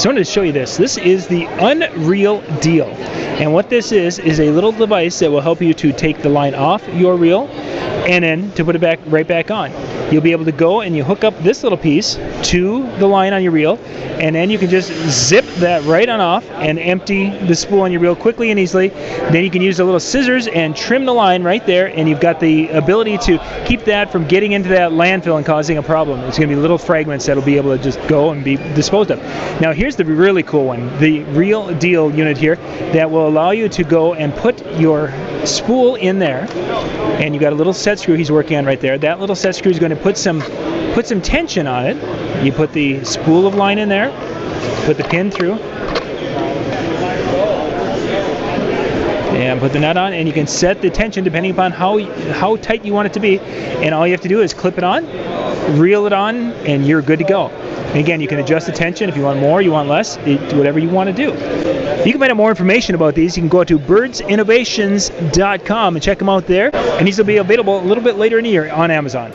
So I wanted to show you this. This is the Unreal Deal. And what this is a little device that will help you to take the line off your reel and then to put it right back on. You'll be able to go and you hook up this little piece to the line on your reel, and then you can just zip that right on off and empty the spool on your reel quickly and easily. Then you can use the little scissors and trim the line right there, and you've got the ability to keep that from getting into that landfill and causing a problem. It's going to be little fragments that'll be able to just go and be disposed of. Now here's the really cool one, the Real Deal unit here that will allow you to go and put your spool in there, and you got a little set screw he's working on right there. That little set screw is going to put some tension on it. You put the spool of line in there, put the pin through, and put the nut on, and you can set the tension depending upon how tight you want it to be, and all you have to do is clip it on, reel it on, and you're good to go. And again, you can adjust the tension if you want more, you want less, whatever you want to do. You can find out more information about these. You can go to birdsinnovations.com and check them out there, and these will be available a little bit later in the year on Amazon.